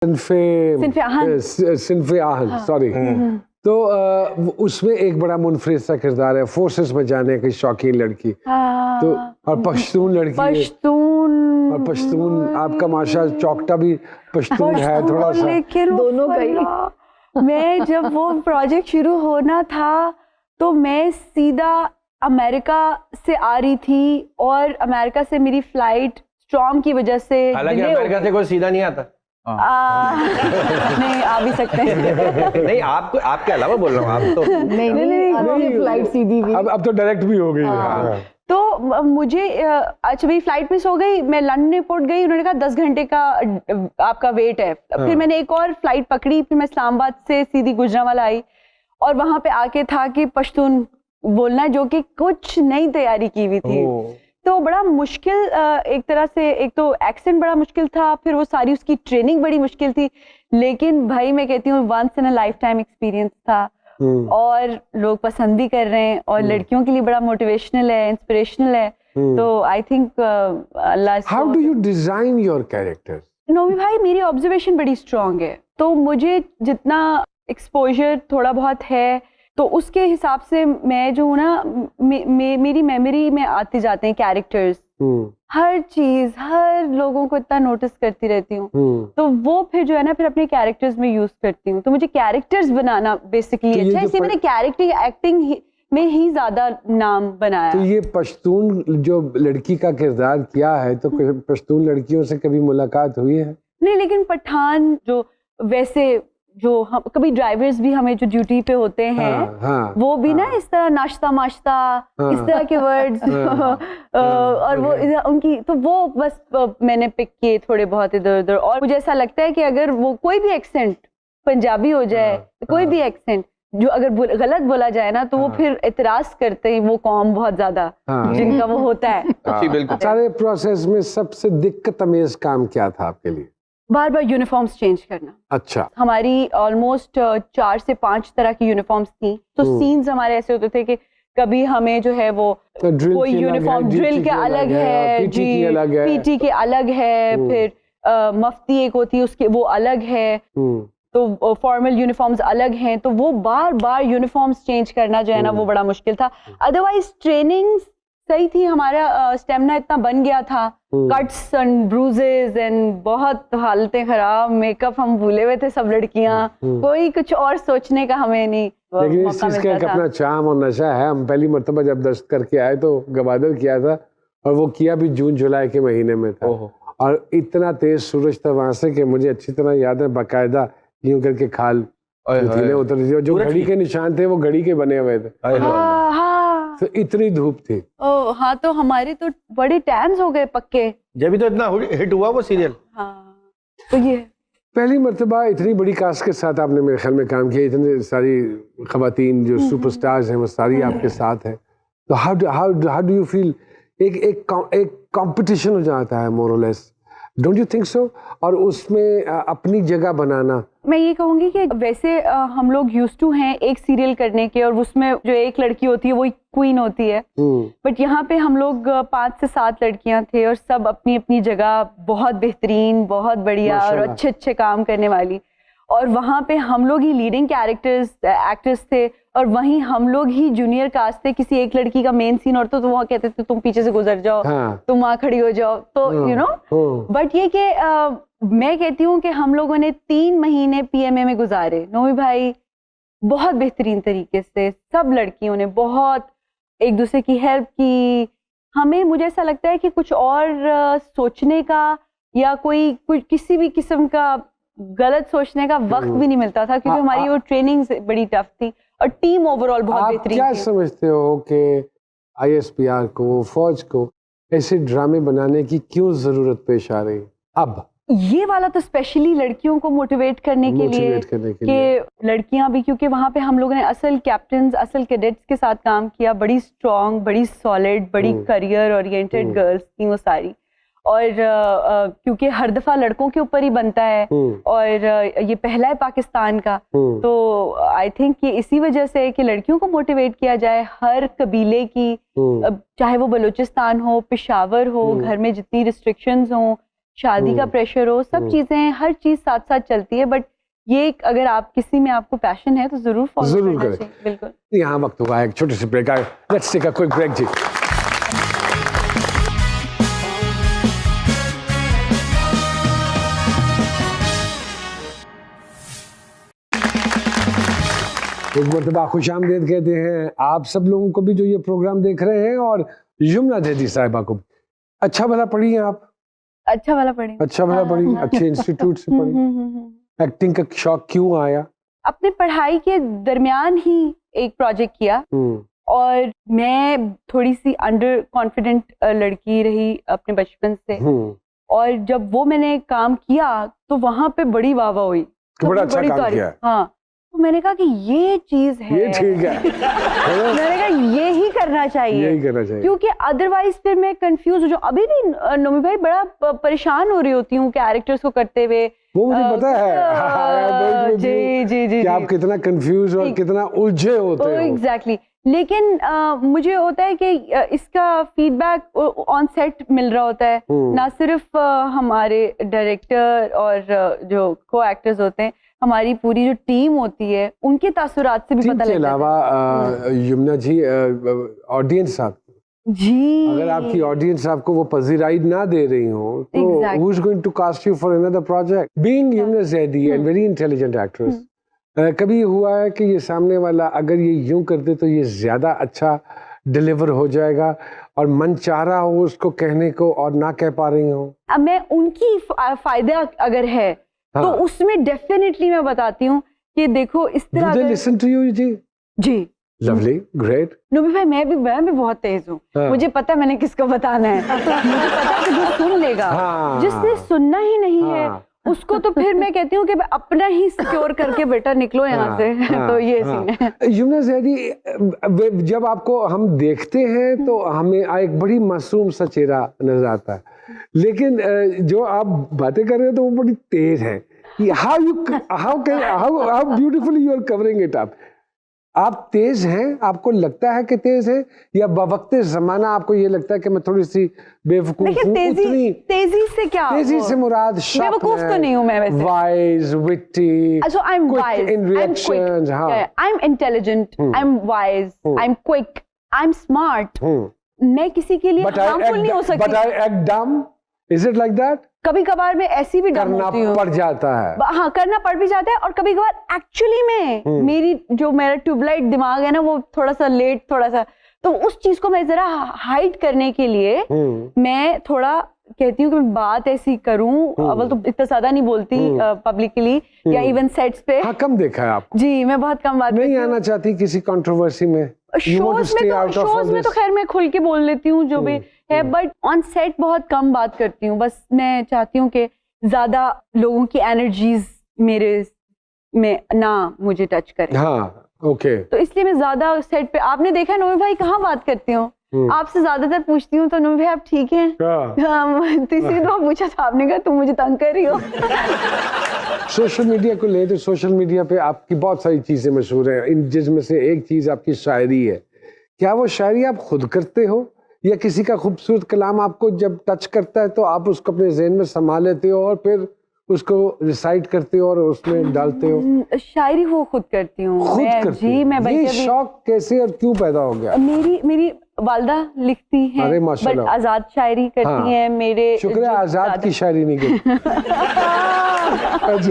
सिन्फ़े आहन, sorry. तो उसमें एक बड़ा मुनफरिद सा किरदार है, फोर्सेस में जाने की शौकीन लड़की। तो और पश्तून लड़की और पश्तून आपका माशा चौकटा भी पश्तून है थोड़ा सा, दोनों गई। मैं जब वो प्रोजेक्ट शुरू होना था तो मैं सीधा अमेरिका से आ रही थी और अमेरिका से मेरी फ्लाइट स्टॉर्म की वजह से, हालांकि अमेरिका से कोई सीधा नहीं आता। नहीं, आ भी सकते हैं। नहीं, आपके अलावा बोल रहा हूँ, आप तो नहीं, फ्लाइट सीधी भी अब तो डायरेक्ट भी हो गई। तो मुझे अच्छा मेरी फ्लाइट मिस हो गई, मैं लंदन एयरपोर्ट गई, उन्होंने कहा 10 घंटे का आपका वेट है। फिर मैंने एक और फ्लाइट पकड़ी, फिर मैं इस्लामाबाद से सीधी गुजरांवाला आई और वहां पे आके था कि पश्तून बोलना, जो कि कुछ नई तैयारी की हुई थी। तो बड़ा मुश्किल, एक तरह से एक तो एक्सेंट बड़ा मुश्किल था, फिर वो सारी उसकी ट्रेनिंग बड़ी मुश्किल थी, लेकिन भाई मैं कहती हूँ once in a lifetime experience था और लोग पसंद भी कर रहे हैं और लड़कियों के लिए बड़ा मोटिवेशनल है, इंस्पिरेशनल है। तो I think Allah. How do you design your character? Nomi भाई, मेरी ऑब्जर्वेशन बड़ी स्ट्रांग है, तो मुझे जितना एक्सपोजर थोड़ा बहुत है तो उसके हिसाब से मैं जो हूँ ना, मेरी मेमोरी में आते जाते हैं कैरेक्टर्स, हर चीज, हर लोगों को इतना नोटिस करती रहती हूँ, तो वो फिर जो है ना फिर अपने कैरेक्टर्स में यूज करती हूँ। तो मुझे कैरेक्टर्स बनाना बेसिकली अच्छा है, इसलिए मैंने कैरेक्टर एक्टिंग में ही ज्यादा नाम बनाया। तो ये पश्तून जो लड़की का किरदार किया है, तो पश्तून लड़कियों से कभी मुलाकात हुई है? नहीं, लेकिन पठान जो वैसे जो हम कभी ड्राइवर्स भी हमें जो ड्यूटी पे होते हैं वो भी ना इस तरह नाश्ता माश्ता इस तरह के वर्ड्स और वो उनकी, तो वो बस मैंने पिक किए थोड़े बहुत इधर उधर। और मुझे ऐसा लगता है कि अगर वो कोई भी एक्सेंट पंजाबी हो जाए, कोई भी एक्सेंट जो अगर गलत बोला जाए ना, तो वो फिर इतराज करते हैं वो कौम बहुत ज्यादा जिनका वो होता है। बिल्कुल। सारे प्रोसेस में सबसे दिक्कत अमेज काम क्या था आपके लिए? बार बार यूनिफॉर्म्स चेंज करना। अच्छा। हमारी ऑलमोस्ट 4 से 5 तरह की यूनिफॉर्म्स थी, तो सीन्स हमारे ऐसे होते थे कि कभी हमें जो है वो कोई यूनिफॉर्म ड्रिल के अलग है, पीटी के अलग है, फिर मफ्ती एक होती है उसके वो अलग है, तो फॉर्मल यूनिफॉर्म्स अलग हैं, तो वो बार बार यूनिफॉर्म्स चेंज करना जो है ना वो बड़ा मुश्किल था। अदरवाइज ट्रेनिंग सही थी, हमारा स्टेमिना इतना बन गया था, कट्स एंड ब्रूजेस एंड बहुत हालतें खराब, मेकअप हम भूले हुए थे सब लड़कियां, कोई कुछ और सोचने का हमें नहीं। लेकिन इस चीज का अपना चार्म और नशा है। हम पहली मर्तबा जब दस्त करके आए तो गवादर किया था, और वो किया भी जून जुलाई के महीने में था, और इतना तेज सूरज था वहां से कि मुझे अच्छी तरह याद है, बाकायदा यूं करके खाल उतर थी, जो घड़ी के निशान थे वो घड़ी के बने हुए थे। तो इतनी धूप थी। ओह हाँ, तो हमारे तो बड़े टैन्स हो गए पक्के, जब भी तो इतना हिट हुआ वो सीरियल। हाँ, तो ये पहली मर्तबा इतनी बड़ी कास्ट के साथ आपने मेरे ख्याल में काम किया, इतनी सारी खवातीन जो सुपरस्टार्स हैं वो सारी आपके साथ हैं, तो हाउ डू यू फील? एक कंपटीशन हो जाता है मोर और less, don't you think so? और उसमें अपनी जगह बनाना, मैं ये कहूंगी कि वैसे हम लोग यूज्ड टू हैं एक सीरियल करने के, और उसमें जो एक लड़की होती है वो क्वीन होती है, बट यहाँ पे हम लोग 5 से 7 लड़कियां थे और सब अपनी अपनी जगह बहुत बेहतरीन, बहुत बढ़िया और अच्छे अच्छे काम करने वाली, और वहाँ पे हम लोग ही लीडिंग कैरेक्टर्स एक्टर्स थे, और वहीं हम लोग ही जूनियर कास्ट थे। किसी एक लड़की का मेन सीन और तो वहाँ कहते थे तुम पीछे से गुजर जाओ, तुम वहाँ खड़ी हो जाओ, तो यू नो। बट ये कि मैं कहती हूँ कि हम लोगों ने 3 महीने पीएमए में गुजारे, नोमी भाई, बहुत बेहतरीन तरीके से सब लड़कियों ने बहुत एक दूसरे की हेल्प की हमें। मुझे ऐसा लगता है कि कुछ और सोचने का या कोई किसी भी किस्म का गलत सोचने का वक्त भी नहीं मिलता था, क्योंकि हमारी वो ट्रेनिंग बड़ी टफ थी और टीम ओवरऑल बहुत बेहतरीन थी। क्या समझते हो कि आईएसपीआर को, फौज को ऐसे ड्रामे बनाने की क्यों जरूरत पेश आ रही अब? ये वाला तो स्पेशली लड़कियों को मोटिवेट करने के लिए कि लड़कियां भी, क्योंकि वहां पे हम लोगों ने असल कैप्टन्स, असल कैडेट्स के साथ काम किया, बड़ी स्ट्रॉन्ग, बड़ी सॉलिड, बड़ी करियर ओरिएंटेड गर्ल्स थी वो सारी, और क्योंकि हर दफा लड़कों के ऊपर ही बनता है और ये पहला है पाकिस्तान का, तो आई थिंक कि इसी वजह से कि लड़कियों को मोटिवेट किया जाए, हर कबीले की, चाहे वो बलूचिस्तान हो, पेशावर हो, घर में जितनी रिस्ट्रिक्शंस हो, शादी का प्रेशर हो, सब चीजें, हर चीज साथ साथ चलती है। बट ये अगर आप किसी में आपको पैशन है तो जरूर फॉलो करना चाहिए। बिल्कुल। यहाँ वक्त हुआ है एक छोटे से break. Let's take a quick break जी। एक मरतबा खुशामदीद कहते हैं आप सब लोगों को भी जो ये प्रोग्राम देख रहे हैं, और यमुना जैदी साहिबा को। अच्छा भला पढ़ी हैं आप? अच्छा भला पढ़ी। अच्छा भला पढ़ी, अच्छे इंस्टीट्यूट से पढ़ी। एक्टिंग का शौक क्यों आया? अपने पढ़ाई के दरमियान ही एक प्रोजेक्ट किया, और मैं थोड़ी सी अंडर कॉन्फिडेंट लड़की रही अपने बचपन से, और जब वो मैंने काम किया तो वहां पे बड़ी वाहवाह हुई, बड़ा अच्छा काम किया। हाँ, तो मैंने कहा कि ये चीज है, ये ठीक है। मैंने कहा ये ही करना चाहिए, यही करना चाहिए, क्योंकि अदरवाइज फिर मैं कंफ्यूज हो जाऊं। अभी भी नोमी भाई बड़ा परेशान हो रही होती हूँ कैरेक्टर्स को करते हुए। वो मुझे पता है जी जी जी, कि आप कितना कंफ्यूज और कितना उलझे होते हो। एग्जैक्टली। लेकिन मुझे होता है कि इसका फीडबैक ऑन सेट मिल रहा होता है, ना सिर्फ हमारे डायरेक्टर और जो को एक्टर्स होते हैं, हमारी पूरी जो टीम होती है उनके तासुरात से भी पता लगता है। अलावा यमुना जी, ऑडियंस आप जी, अगर आपकी ऑडियंस आपको वो पजीराई ना दे रही हो तो who is going to cast you for another project? Being Yumna Zaidi and very intelligent actress, कभी हुआ है कि ये सामने वाला अगर ये यूं करते तो ये ज्यादा अच्छा डिलीवर हो जाएगा, और मन चाह रहा हो उसको कहने को और ना कह पा रही हो? अब मैं उनकी फायदा अगर है तो उसमें डेफिनेटली मैं बताती हूँ कि देखो इस तरह। Do they listen to you जी? जी। Lovely, great. नूबी भाई मैं भी बहुत तेज हूँ। मुझे पता है मैंने किसको बताना है। मुझे पता है कि जो सुन लेगा, जिसने सुनना ही नहीं है उसको तो फिर मैं कहती हूँ कि अपना ही सिक्योर करके बेटा निकलो यहाँ से। तो ये सीन है। यमुना ज़ैदी, जब आपको हम देखते हैं तो हमें एक बड़ी मासूम सा चेहरा नजर आता है, लेकिन जो आप बातें कर रहे हो तो वो बड़ी तेज है। how beautifully you are covering it up. आप तेज हैं, आपको लगता है कि तेज है, या बवक्ते जमाना आपको ये लगता है कि मैं थोड़ी सी बेवकूफ हूँ? तेजी से क्या? तेजी से मुराद बेवकूफ तो नहीं हूँ मैं वैसे। Wise, witty, so I'm wise, in reactions, I'm intelligent, I'm wise, I'm quick, I'm smart. मैं किसी के लिए हार्मफुल नहीं हो सकती। But I act dumb. Is it like that? कभी कभार मैं ऐसी भी डम होती हूँ। करना पड़ जाता है। हाँ, करना पड़ भी जाता है, और कभी कभार एक्चुअली में मेरा ट्यूबलाइट दिमाग है ना, वो थोड़ा सा लेट, थोड़ा सा, तो उस चीज को मैं जरा हाइड करने के लिए मैं थोड़ा कहती हूँ कि मैं बात ऐसी करूँ। अव्वल तो इतना ज्यादा नहीं बोलती पब्लिकली या इवन सेट्स पे। हाँ, कम देखा है आपको। जी, मैं बहुत कम बात नहीं आना चाहती किसी कंट्रोवर्सी में। शोज में तो खैर मैं खुल के बोल लेती हूँ जो भी है, बट ऑन सेट बहुत कम बात करती हूँ। बस मैं चाहती हूँ कि ज्यादा लोगों की एनर्जीज मेरे में ना मुझे टच करे। हाँ, ओके। तो इसलिए मैं ज्यादा सेट पे, आपने देखा नोमी भाई कहाँ बात करती हूँ, आपसे ज्यादातर पूछती हूँ तो नोमी भाई आप ठीक हैं? तीसरी दफा पूछा था आपने कहा तुम मुझे तंग कर रही हो। सोशल मीडिया को ले तो सोशल मीडिया पे आपकी बहुत सारी चीजें मशहूर हैं, जिसमें से एक चीज आपकी शायरी है। क्या वो शायरी आप खुद करते हो, या किसी का खूबसूरत कलाम आपको जब टच करता है तो आप उसको अपने ज़हन में संभाल लेते हो और फिर उसको रिसाइट करते हो और उसमें डालते हो? शायरी वो खुद करती हूँ जी। मैं ये शौक कैसे और क्यों पैदा हो गया? मेरी वालदा लिखती हैं, अरे माशाल्लाह, बट आजाद शायरी करती हैं। मेरे शुक्र है आजाद की शायरी नहीं करती। अच्छा।